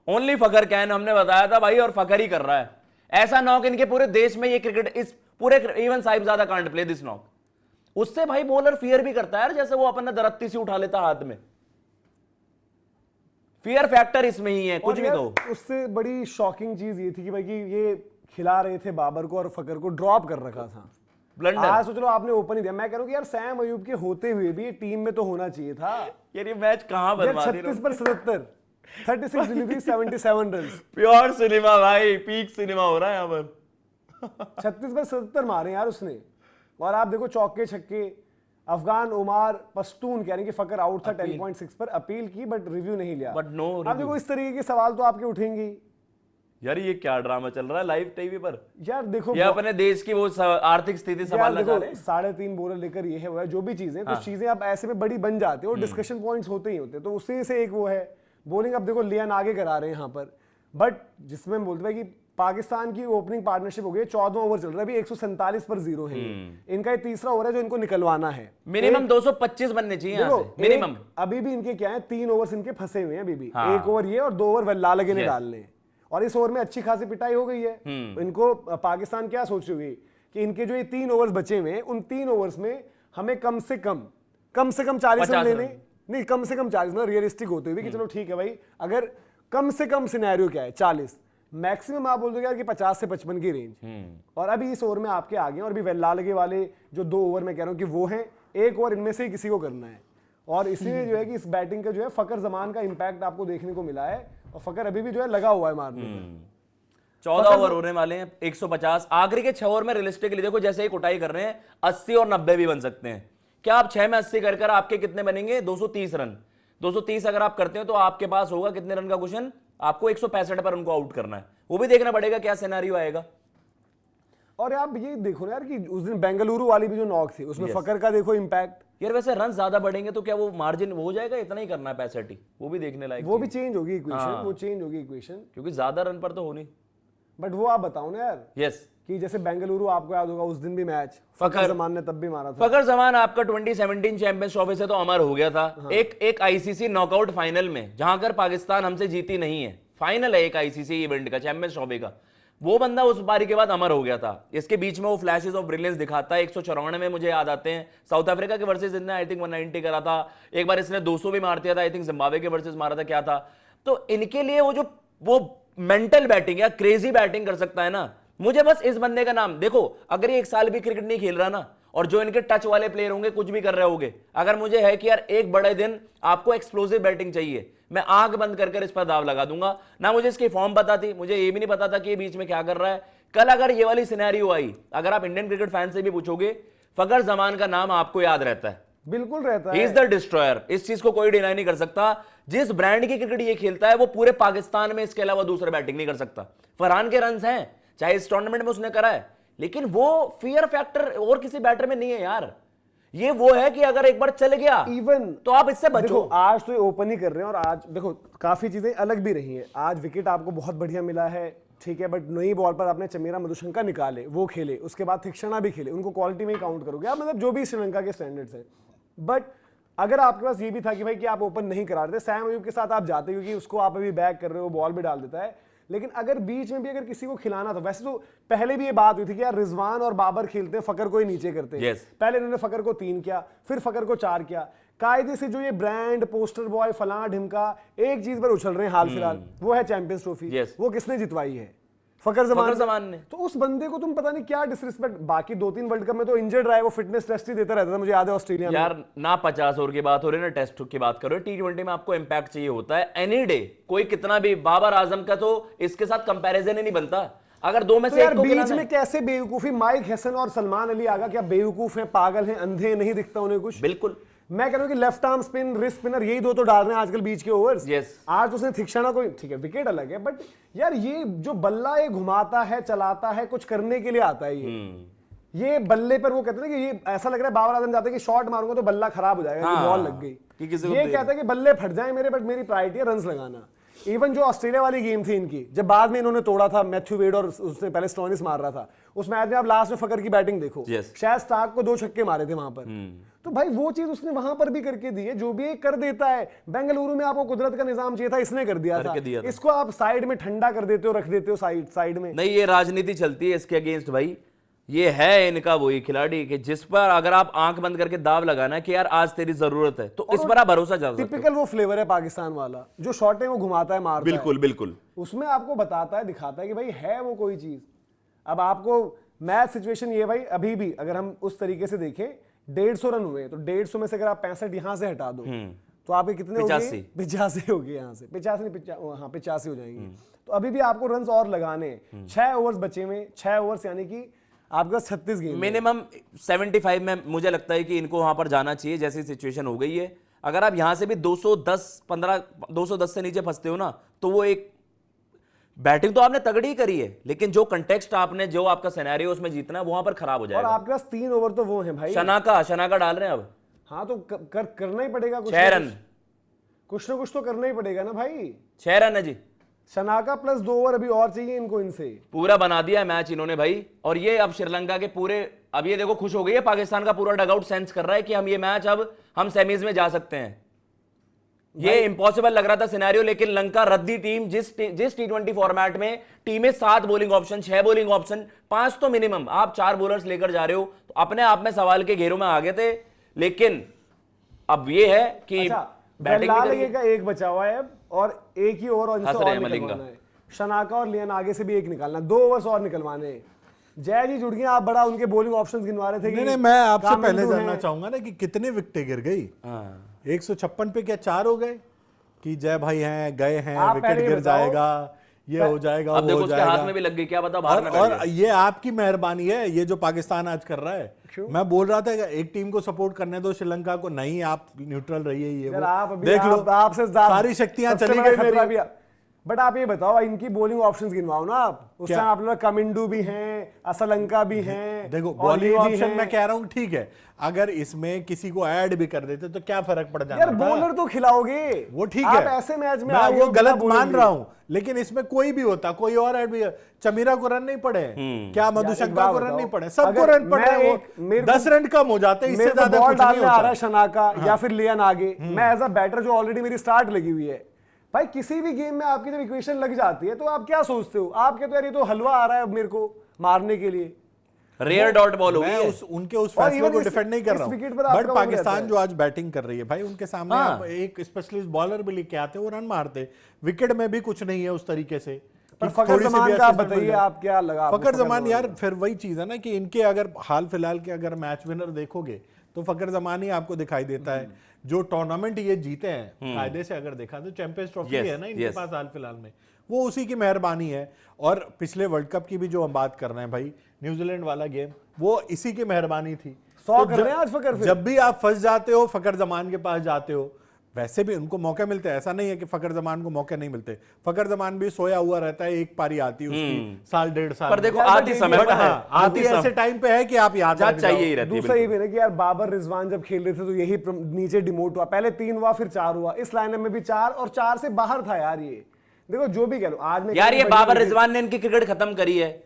Only फकर can, हमने बताया था भाई, और फकर ही कर रहा है। ऐसा नॉक इनके पूरे देश में ये क्रिकेट, इस पूरे, even Sahibzada can't play this knock. उससे भाई बॉलर फियर भी करता है यार, जैसे वो अपना दरत्ती से उठा लेता हाथ में। फियर फैक्टर इसमें ही है, कुछ भी कहो। उससे बड़ी शॉकिंग चीज ये थी कि भाई कि ये खिला रहे थे बाबर को और फकर को, ड्रॉप कर रखा था। ब्लंडर। आज सोच लो आपने ओपन ही दिया। मैं कह रहा हूँ कि यार सैम अयूब के होते हुए भी ये टीम में तो होना चाहिए था यार ये मैच कहां बर्बाद, 36 पर 77, 36 डिलीवरी 77 रन। प्योर सिनेमा भाई, पीक सिनेमा हो रहा है यहाँ पर। 36 पर 77 मारे यार उसने। और आप देखो चौके छक्के, अफगान उमार पश्तून कह रहे हैं कि फकर आउट था 10.6 पर, अपील की बट रिव्यू नहीं लिया। बट नो आप देखो इस तरीके के सवाल तो आपके उठेंगे यार। ये क्या ड्रामा चल रहा है लाइव टीवी पर यार। देखो ये अपने देश की वो आर्थिक स्थिति संभालना चाह रहे हैं। 3.5 बॉलर लेकर ये है वो है, जो भी चीजें कुछ चीजें अब ऐसे में बड़ी बन जाती है और डिस्कशन पॉइंट्स होते ही होते हैं। तो उससे से एक वो है बॉलिंग। अब देखो लियान आगे करा रहे हैं यहाँ पर, बट जिसमें हम बोलते हैं कि पाकिस्तान की ओपनिंग पार्टनरशिप हो गई, 14 ओवर चल रहा है अभी, 147 पर 0 है। इनका ये तीसरा ओवर है जो इनको निकलवाना है। मिनिमम 225 बनने चाहिए यहाँ से मिनिमम। अभी भी इनके क्या है, 3 ओवर्स इनके फंसे हुए हैं अभी भी। 1 ओवर ये और 2 ओवर लालगे ने डालने हैं। और इस ओवर में अच्छी खासी पिटाई हो गई है। इनको पाकिस्तान क्या सोच रही है कि इनके जो ये 3 ओवर्स बचे हुए हैं, उन 3 ओवर्स में हमें कम से कम 40 रन लेने, नहीं कम से कम 40 ना, रियलिस्टिक होते हुए कि चलो ठीक है भाई, अगर कम से कम सिनेरियो क्या है 40, मैक्सिमम आप बोल दो यार कि 50 से 55 की रेंज। और अभी इस ओवर में आपके आगे और अभी लालगे वाले जो 2 ओवर में कह रहा हूं कि वो हैं, 1 ओवर इनमें से ही किसी को करना है। और इसलिए जो है कि इस बैटिंग का जो है फकर जमान का इंपैक्ट आपको देखने को मिला है। और फकर अभी भी जो है लगा हुआ है मारने में। 14 ओवर होने वाले हैं, 150। आखिरी के 6 ओवर में रियलिस्टिकली देखो, जैसे ही कुटाई कर रहे हैं 80 और 90 भी बन सकते हैं। क्या आप 6 में 80 कर आपके कितने बनेंगे? 230 रन। 230 अगर आप करते हो तो आपके पास होगा कितने रन का क्वेश्चन? आपको 165 पर उनको आउट करना है। वो भी देखना पड़ेगा क्या सिनेरियो आएगा। और आप ये देखो ना यार कि उस दिन बेंगलुरु वाली भी जो नॉक थी उसमें फकर का देखो इंपैक्ट। यार वैसे रन ज्यादा बढ़ेंगे तो क्या वो मार्जिन हो जाएगा? इतना ही करना है 65, वो भी देखने लायक। वो भी चेंज होगी इक्वेशन, वो चेंज होगी इक्वेशन, क्योंकि ज्यादा रन पर तो होनी। बट वो आप बताओ ना यार। यस, कि जैसे बेंगलुरु आपको याद होगा उस दिन भी मैच फकर जमान ने तब भी मारा था। फकर जमान आपका 2017 चैंपियंस ट्रॉफी से तो अमर हो गया था। हाँ। एक आईसीसी नॉकआउट फाइनल में, जहां कर पाकिस्तान हमसे जीती नहीं है, फाइनल है एक आईसीसी इवेंट का, चैंपियंस ट्रॉफी का, वो बंदा उस बारी के बाद अमर हो गया था। इसके बीच में वो फ्लैशेस ऑफ ब्रिलियंस दिखाता है। 194 में मुझे याद आते हैं साउथ अफ्रीका के वर्सेस इसने आई थिंक 190 करा था। एक बार इसने 200 भी मार दिया था, आई थिंक जिम्बाब्वे के वर्सेस मारा था, क्या था। तो इनके लिए वो मेंटल बैटिंग या क्रेजी बैटिंग कर सकता है ना। मुझे बस इस बंदे का नाम देखो, अगर ये 1 साल भी क्रिकेट नहीं खेल रहा ना, और जो इनके टच वाले प्लेयर होंगे, कुछ भी कर रहे होंगे, अगर मुझे है कि यार एक बड़े दिन आपको एक्सप्लोसिव बैटिंग चाहिए, मैं आंख बंद कर इस पर दाव लगा दूंगा। ना मुझे इसकी फॉर्म पता थी, मुझे ये भी नहीं पता था कि ये बीच में क्या कर रहा है। कल अगर ये वाली सिनेरियो आई, अगर आप इंडियन क्रिकेट फैन से भी पूछोगे, फकर जमान का नाम आपको याद रहता है। बिल्कुल रहता है। ही इज द डिस्ट्रॉयर, इस चीज को कोई डिनाई नहीं कर सकता। जिस ब्रांड की क्रिकेट ये खेलता है वो पूरे पाकिस्तान में इसके अलावा दूसरा बैटिंग नहीं कर सकता। फरहान के रन्स हैं, चाहे इस टूर्नामेंट में उसने करा है, लेकिन वो फियर फैक्टर और किसी बैटर में नहीं है यार। ये वो है कि अगर एक बार चल गया इवन तो आप इससे बचो। देखो आज तो ये ओपन ही कर रहे हैं और आज देखो काफी चीजें अलग भी रही हैं। आज विकेट आपको बहुत बढ़िया मिला है, ठीक है, बट नई बॉल पर आपने चमेरा मधुशंका निकाले, वो खेले, उसके बाद थिक्षणा भी खेले, उनको क्वालिटी में ही काउंट करोगे आप, मतलब जो भी श्रीलंका के स्टैंडर्ड्स हैं। बट अगर आपके पास ये भी था कि भाई कि आप ओपन नहीं करा रहे थे, सैम अयूब के साथ आप जाते क्योंकि उसको आप अभी बैक कर रहे हो, बॉल भी डाल देता है, लेकिन अगर बीच में भी अगर किसी को खिलाना था, वैसे तो पहले भी ये बात हुई थी कि यार रिजवान और बाबर खेलते हैं, फकर को ही नीचे करते हैं। पहले इन्होंने फकर को 3 किया, फिर फकर को 4 किया। कायदे से जो ये ब्रांड पोस्टर बॉय फलां ढिमका एक चीज पर उछल रहे हैं हाल फिलहाल, वो है चैंपियंस ट्रॉफी। वो किसने जितवाई है? फकर जमान ने। तो उस बंदे को तुम पता नहीं क्या डिसरिस्पेक्ट। बाकी 2-3 वर्ल्ड कप में तो इंजर्ड रहा है, वो फिटनेस टेस्ट ही देता रहता था, मुझे याद है ऑस्ट्रेलिया में। यार ना 50 ओवर की बात हो रही है ना टेस्ट की बात करो, T20 में आपको इंपैक्ट चाहिए होता है एनी डे। कोई कितना भी, बाबर आजम का तो इसके साथ कंपैरिजन ही नहीं बनता। अगर 2 में तो से यार एक को बीच में कैसे बेवकूफी, माइक हैसन और सलमान अली आगा क्या बेवकूफ हैं, पागल हैं, अंधे, नहीं दिखता उन्हें कुछ? बिल्कुल। मैं कह रहा हूं कि left arm spin, wrist spinner, यही 2 तो डाल रहे हैं आजकल बीच के ओवर्स। आज उसने थिक्षणा को, ठीक है विकेट अलग है, बट यार ये जो बल्ला ये घुमाता है, चलाता है, कुछ करने के लिए आता है ये बल्ले पर वो कहते हैं ना कि ये ऐसा लग रहा है बाबर आजम जाते हैं कि शॉट मारूंगा तो बल्ला खराब हो जाएगा, बॉल लग गई। ये कहता है कि बल्ले फट जाए मेरे, बट मेरी प्रायोरिटी है रन्स लगाना। इवन जो ऑस्ट्रेलिया वाली गेम थी इनकी, जब बाद में इन्होंने तोड़ा था मैथ्यू वेड और उसने पहले स्टोनिस मार रहा था, उस मैच में आप लास्ट में फकर की बैटिंग देखो, शायद स्टार्क को 2 छक्के मारे थे वहां पर। तो भाई वो चीज उसने वहां पर भी करके दी है, जो भी एक कर देता है। बेंगलुरु में आपको कुदरत का निजाम चाहिए था, इसने कर दिया था। इसको आप साइड में ठंडा कर देते हो, रख देते हो साइड में। नहीं, ये राजनीति चलती है इसके अगेंस्ट भाई। ये है इनका वही खिलाड़ी कि जिस पर अगर आप आंख बंद करके दाव लगाना कि यार आज तेरी जरूरत है, तो इस पर आप भरोसा कर सकते हो। टिपिकल वो फ्लेवर है पाकिस्तान वाला, जो शॉट है वो घुमाता है, मारता है। बिल्कुल बिल्कुल, उसमें आपको बताता है, दिखाता है कि भाई है वो कोई चीज। अब आपको मैच सिचुएशन ये भाई, अभी भी अगर हम उस तरीके से देखें, 150 रन हुए, तो 150 में से अगर आप 65 यहां से हटा दो तो आपके कितने हो गए? 85 हो गए। यहाँ से 85 हो जाएंगे। तो अभी भी आपको रन और लगाने, 6 ओवर्स बचे हुए, 6 ओवर्स यानी कि आपका 36 गेम, मिनिमम 75 में मुझे लगता है कि इनको वहां पर जाना चाहिए, जैसी सिचुएशन हो गई है। अगर आप यहां से भी 210 से नीचे फंसते हो ना, तो वो एक बैटिंग तो आपने तगड़ी करी है, लेकिन जो कंटेक्स्ट आपने, जो आपका सिनेरियो उसमें जीतना है, वहां पर खराब हो जाएगा। और आपके पास 3 ओवर तो वो है भाई, शनाका डाल रहे हैं अब। हाँ, तो करना ही पड़ेगा, 6 रन, कुछ ना कुछ तो करना ही पड़ेगा ना भाई। 6 रन है जी। शनाका प्लस 2 ओवर अभी और चाहिए इनको, इनसे पूरा बना दिया है मैच इन्होंने भाई। और ये अब श्रीलंका के पूरे, अब ये देखो खुश हो गई है, पाकिस्तान का पूरा डगआउट सेंस कर रहा है कि हम ये मैच, अब हम सेमीज में जा सकते हैं। ये इम्पॉसिबल लग रहा था सिनेरियो, लेकिन लंका रद्दी टीम, जिस T20 फॉर्मेट में टीमें 7 बॉलिंग ऑप्शन, 6 बॉलिंग ऑप्शन, 5 तो मिनिमम, आप 4 बॉलर्स लेकर जा रहे हो, तो अपने आप में सवाल के घेरों में आ गए थे। लेकिन अब ये है कि बैटिंग का एक बचा हुआ है अब, और एक ही ओवर और निकलवाना है। शनाका और लियन आगे से भी एक निकालना, 2 ओवर्स और निकलवाने। जय जी जुड़ गए, आप बड़ा उनके बॉलिंग ऑप्शंस गिनवा रहे थे। नहीं, मैं आपसे पहले जानना चाहूंगा ना कि कितने विकेटें गिर गई। 156 पे क्या 4 हो गए कि जय भाई हैं, गए हैं, विकेट गिर जाएगा, ये हो जाएगा, अब देखो उसके हाथ में भी लग गई, क्या पता बाहर ना। और ये आपकी मेहरबानी है, ये जो पाकिस्तान आज कर रहा है। मैं बोल रहा था एक टीम को सपोर्ट करने दो, श्रीलंका को नहीं, आप न्यूट्रल रहिए। ये देख लो, आपसे सारी शक्तियां चली गई। बट आप ये बताओ, इनकी बॉलिंग ऑप्शंस गिनवाओ ना आप। उस टाइम आप लोग कमिंडू भी हैं, असलंका भी हैं, देखो बॉलिंग ऑप्शन मैं कह रहा हूं ठीक है, अगर इसमें किसी को ऐड भी कर देते तो क्या फर्क पड़ जाता? यार बॉलर तो खिलाओगे, वो ठीक है, ऐसे मैच में मैं वो गलत मान रहा हूं, लेकिन इसमें कोई भी होता, कोई और ऐड भी, चमीरा को रन नहीं पड़े, क्या मधुशंका को रन नहीं पड़े, सबको रन पड़े, 10 रन कम हो जाते, इससे ज्यादा कुछ नहीं होता। आ रहा है शनाका या फिर लियन आगे, मैं एज अ बैटर जो ऑलरेडी मेरी स्टार्ट लगी हुई है भाई, किसी भी गेम में आपकी जब इक्वेशन लग जाती है तो आप क्या सोचते हो? आप कहते हो यार ये तो हलवा आ रहा है मेरे को मारने के लिए, रेयर डॉट बॉल होगी। मैं उनके उस फैसले को डिफेंड नहीं कर रहा हूं, बट पाकिस्तान जो आज बैटिंग कर रही है भाई, उनके सामने आप एक स्पेशलिस्ट बॉलर भी लेके आते, वो रन मारते, विकेट में भी कुछ नहीं है उस तरीके से। पर फकर जमान का बताइए आप क्या लगा? फकर जमान यार फिर वही चीज है ना कि इनके अगर हाल फिलहाल के अगर मैच विनर देखोगे तो फकर जमान ही आपको दिखाई देता है। जो टूर्नामेंट ये जीते हैं कायदे से अगर देखा तो चैंपियंस ट्रॉफी है ना इनके पास हाल फिलहाल में, वो उसी की मेहरबानी है। और पिछले वर्ल्ड कप की भी जो हम बात कर रहे हैं भाई, न्यूजीलैंड वाला गेम, वो इसी की मेहरबानी थी। 100 कर रहे हैं आज फकर। जब भी आप फंस जाते हो फकर जमान के पास जाते हो, वैसे भी उनको मौके मिलते हैं, ऐसा नहीं है कि फकर जमान को मौके नहीं मिलते। फकर जमान भी सोया हुआ रहता है, एक पारी आती है उसकी साल 1.5 साल, पर देखो आती समय पर है, आती ऐसे टाइम पे है कि आप याद चाहिए ही रहती है। दूसरा ये भी ना कि यार बाबर रिजवान जब खेल रहे थे तो यही नीचे डिमोट हुआ, पहले 3 हुआ फिर 4 हुआ, इस लाइनअप में भी 4 और 4 से बाहर था यार। ये देखो जो भी कह लो, आज में यार ये बाबर रिजवान ने इनकी क्रिकेट खत्म करी है।